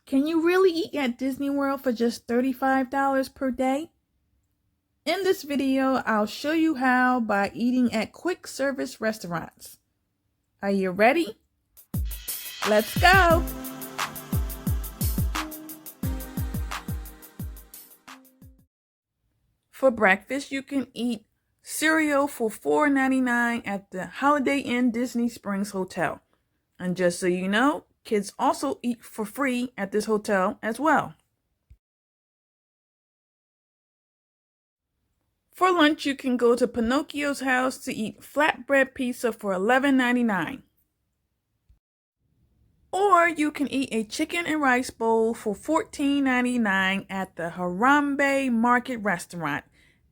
Can you really eat at Disney World for just $35 per day? In this video, I'll show you how by eating at quick service restaurants. Are you ready? Let's go! For breakfast, you can eat cereal for $4.99 at the Holiday Inn Disney Springs Hotel. And just so you know, kids also eat for free at this hotel as well. For lunch, you can go to Pinocchio's house to eat flatbread pizza for $11.99. Or you can eat a chicken and rice bowl for $14.99 at the Harambe Market Restaurant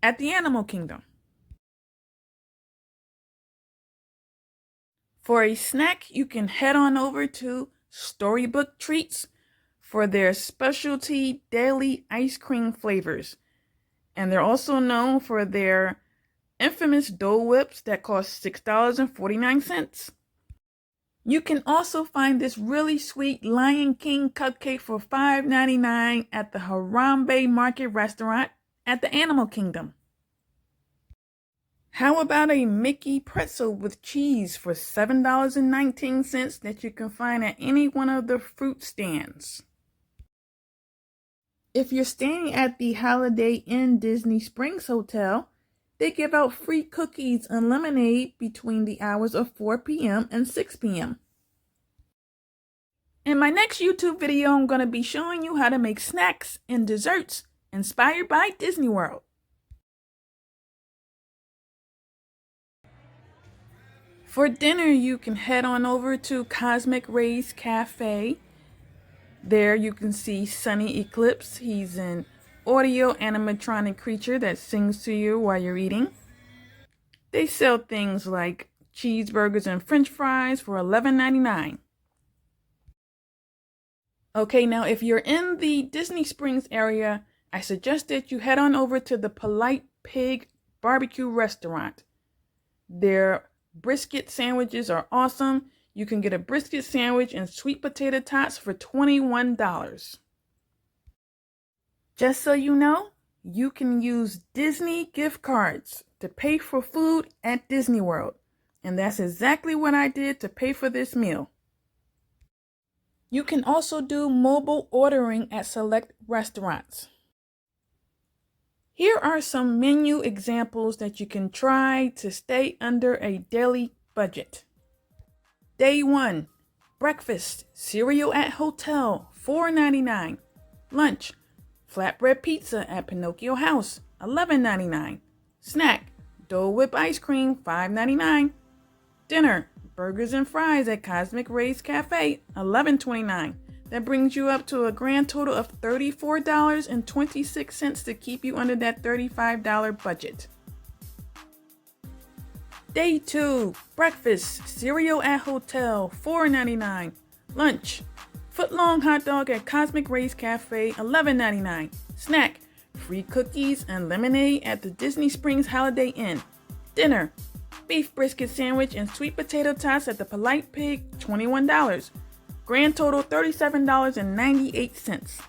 at the Animal Kingdom. For a snack, you can head on over to Storybook Treats for their specialty daily ice cream flavors. And they're also known for their infamous Dole Whips that cost $6.49. You can also find this really sweet Lion King cupcake for $5.99 at the Harambe Market Restaurant at the Animal Kingdom. How about a Mickey pretzel with cheese for $7.19 that you can find at any one of the fruit stands? If you're staying at the Holiday Inn Disney Springs Hotel, they give out free cookies and lemonade between the hours of 4 p.m. and 6 p.m. In my next YouTube video, I'm going to be showing you how to make snacks and desserts inspired by Disney World. For dinner, you can head on over to Cosmic Rays Cafe. There you can see Sunny Eclipse. He's an audio animatronic creature that sings to you while you're eating. They sell things like cheeseburgers and french fries for $11.99. Okay, now if you're in the Disney Springs area, I suggest that you head on over to the Polite Pig Barbecue Restaurant. Their brisket sandwiches are awesome. You can get a brisket sandwich and sweet potato tots for $21. Just so you know, you can use Disney gift cards to pay for food at Disney World. And that's exactly what I did to pay for this meal. You can also do mobile ordering at select restaurants. Here are some menu examples that you can try to stay under a daily budget. Day 1, breakfast, cereal at hotel, $4.99. Lunch, flatbread pizza at Pinocchio House, $11.99. Snack, Dole Whip ice cream, $5.99. Dinner, burgers and fries at Cosmic Rays Cafe, $11.29. That brings you up to a grand total of $34.26 to keep you under that $35 budget. Day 2, breakfast, cereal at hotel, $4.99. Lunch, footlong hot dog at Cosmic Rays Cafe, $11.99. Snack, free cookies and lemonade at the Disney Springs Holiday Inn. Dinner, beef brisket sandwich and sweet potato tots at the Polite Pig, $21. Grand total $37.98.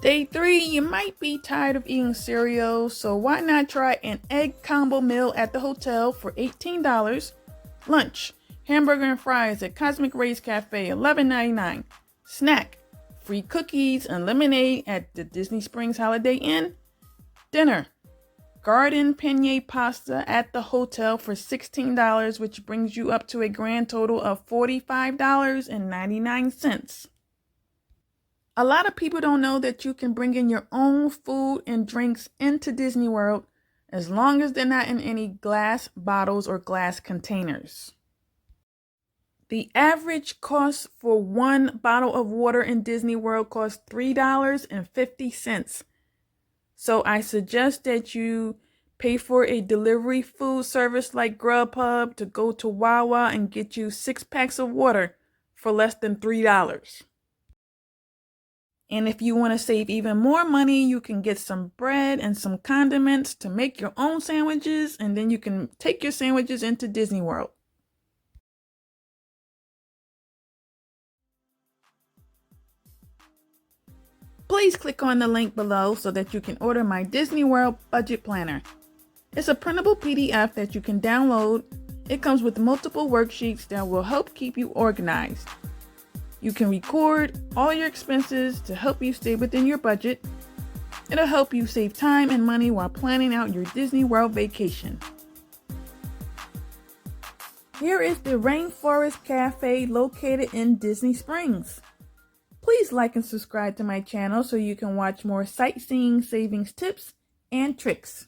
Day 3, you might be tired of eating cereal, so why not try an egg combo meal at the hotel for $18. Lunch, hamburger and fries at Cosmic Rays Cafe, $11.99. Snack, free cookies and lemonade at the Disney Springs Holiday Inn. Dinner, garden penne pasta at the hotel for $16, which brings you up to a grand total of $45.99. A lot of people don't know that you can bring in your own food and drinks into Disney World as long as they're not in any glass bottles or glass containers. The average cost for one bottle of water in Disney World costs $3.50. So I suggest that you pay for a delivery food service like Grubhub to go to Wawa and get you 6 packs of water for less than $3. And if you want to save even more money, you can get some bread and some condiments to make your own sandwiches, and then you can take your sandwiches into Disney World. Please click on the link below so that you can order my Disney World Budget Planner. It's a printable PDF that you can download. It comes with multiple worksheets that will help keep you organized. You can record all your expenses to help you stay within your budget. It'll help you save time and money while planning out your Disney World vacation. Here is the Rainforest Cafe located in Disney Springs. Please like and subscribe to my channel so you can watch more sightseeing savings tips and tricks.